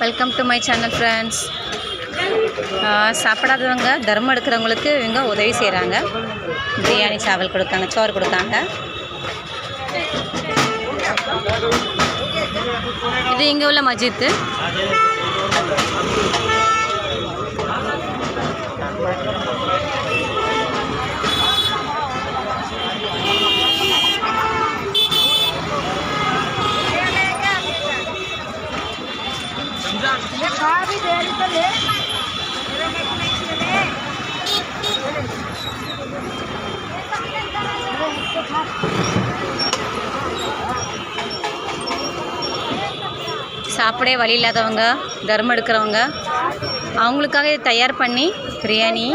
Welcome to my channel friends. சாப்பிடாதவங்க தர்மம் எடுக்கிறவங்களுக்கு இவங்க உதவி செய்கிறாங்க. பிரியாணி சாவல் கொடுக்காங்க, சோறு கொடுக்காங்க. இது இங்கே உள்ள மஸ்ஜித். சாப்பிடே வழி இல்லாதவங்க, தர்மம் எடுக்கிறவங்க, அவங்களுக்காக இதை தயார் பண்ணி பிரியாணி,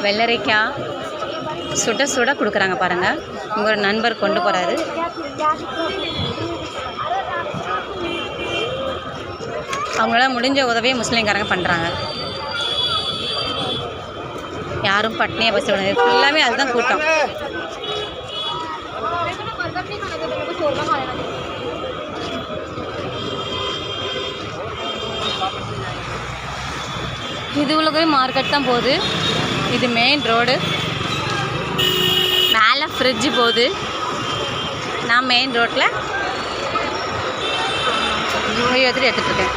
வெள்ளரிக்காய் சுட சுட கொடுக்குறாங்க பாருங்கள். உங்களோட நண்பர் கொண்டு போகிறாரு. அவங்களால முடிஞ்ச உதவியை முஸ்லீம்காரங்க பண்ணுறாங்க. யாரும் பட்னியாக பசி விடாது. ஃபுல்லாமே அதுதான் கூட்டம். இது உள்ள போய் மார்க்கெட் தான் போகுது. இது மெயின் ரோடு. மேலே ஃப்ரிட்ஜு போகுது. நான் மெயின் ரோட்டில் போய் எடுத்துகிட்ருக்கேன்.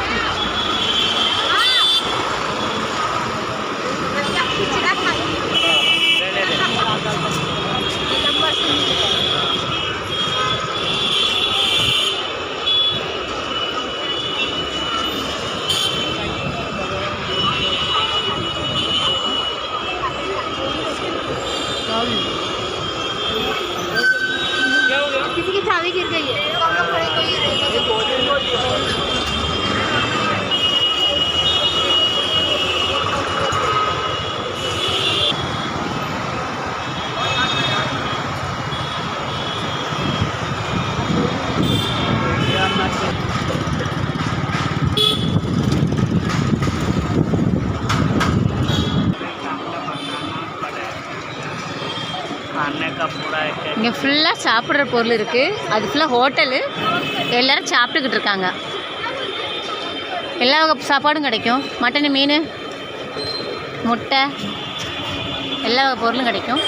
किसी की चाबी गिर गई है तो हम लोग खड़े कोई இங்கே ஃபுல்லாக சாப்பிட்ற பொருள் இருக்குது. அது ஃபுல்லாக ஹோட்டலு. எல்லோரும் சாப்பிட்டுக்கிட்டு இருக்காங்க. எல்லா வகை சாப்பாடும் கிடைக்கும். மட்டன், மீன், முட்டை, எல்லா வகை பொருளும் கிடைக்கும்.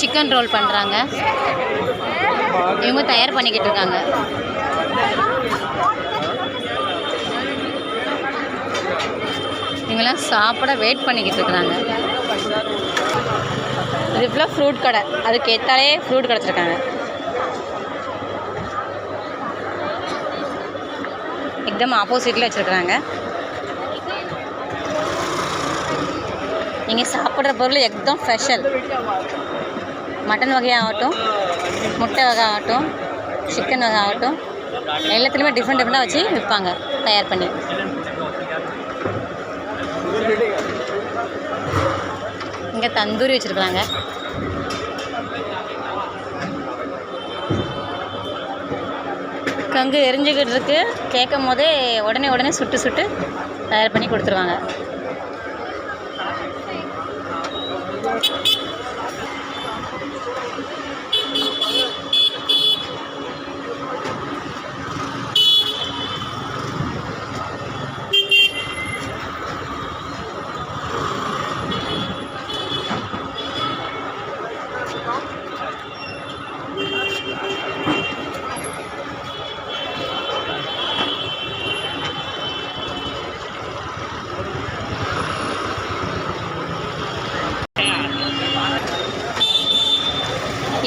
சிக்கன் ரோல் பண்ணுறாங்க. இவங்க தயார் பண்ணிக்கிட்டு இருக்காங்க. இவங்கெல்லாம் சாப்பிட வெயிட் பண்ணிக்கிட்டு இருக்கிறாங்க. இது ஃபுல்லாக ஃப்ரூட் கடை. அதுக்கு ஏற்றாலே ஃப்ரூட் கிடச்சிருக்காங்க. எக்தம் ஆப்போசிட்டில் வச்சுருக்குறாங்க. இங்கே சாப்பிட்ற பொருள் எக்தம் ஸ்பெஷல். மட்டன் வகையாகட்டும், முட்டை வகை ஆகட்டும், சிக்கன் வகை ஆகட்டும், எல்லாத்துலேயுமே டிஃப்ரெண்ட் டிஃப்ரெண்ட்டாக வச்சு விற்பாங்க தயார் பண்ணி. இங்கே தந்தூரி வச்சுருக்குறாங்க. கங்கு எரிஞ்சுக்கிட்டு இருக்கு. கேட்கும் போதே உடனே சுட்டு சுட்டு தயார் பண்ணி கொடுத்துருவாங்க.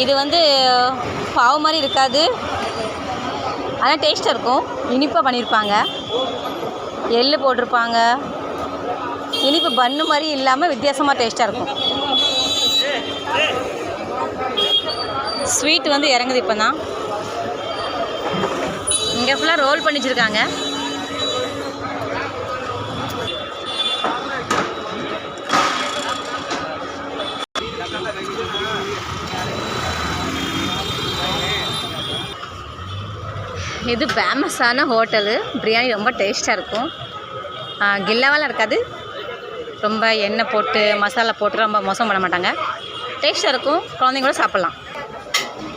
இது வந்து பாவு மாதிரி இருக்காது, ஆனால் டேஸ்ட்டாக இருக்கும். இனிப்பாக பண்ணியிருப்பாங்க, எள்ளு போட்டிருப்பாங்க. இனிப்பு பன்னு மாதிரி இல்லாமல் வித்தியாசமாக டேஸ்ட்டாக இருக்கும். ஸ்வீட் வந்து இறங்குது இப்போ தான். இங்கே ஃபுல்லாக ரோல் பண்ணி வச்சுருக்காங்க. இது ஃபேமஸான ஹோட்டலு. பிரியாணி ரொம்ப டேஸ்ட்டாக இருக்கும். கில்லாவெல்லாம் இருக்காது, ரொம்ப எண்ணெய் போட்டு மசாலா போட்டு ரொம்ப மோசம் பண்ண மாட்டாங்க. டேஸ்ட்டாக இருக்கும், குழந்தைங்க கூட சாப்பிட்லாம்.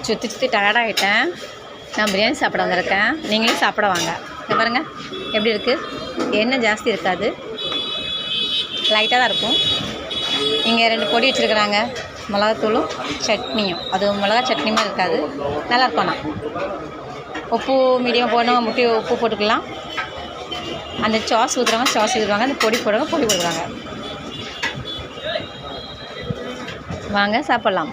சுற்றி சுற்றி டயர்டாகிட்டேன். நான் பிரியாணி சாப்பிட வந்திருக்கேன், நீங்களும் சாப்பிட வாங்க. இங்கே பாருங்கள் எப்படி இருக்குது. எண்ணெய் ஜாஸ்தி இருக்காது, லைட்டாக தான் இருக்கும். இங்கே 2 பொடி வச்சுருக்குறாங்க, மிளகாத்தூளும் சட்னியும். அது மிளகா சட்னி மாதிரி இருக்காது, நல்லாயிருக்கும். நான் உப்பு மீடியம் போடணும், முட்டை உப்பு போட்டுக்கலாம். அந்த சாஸ் ஊற்றுறவங்க சாஸ் ஊற்றுவாங்க, அந்த பொடி போடுறவங்க பொடி போடுறாங்க. வாங்க சாப்பிட்லாம்.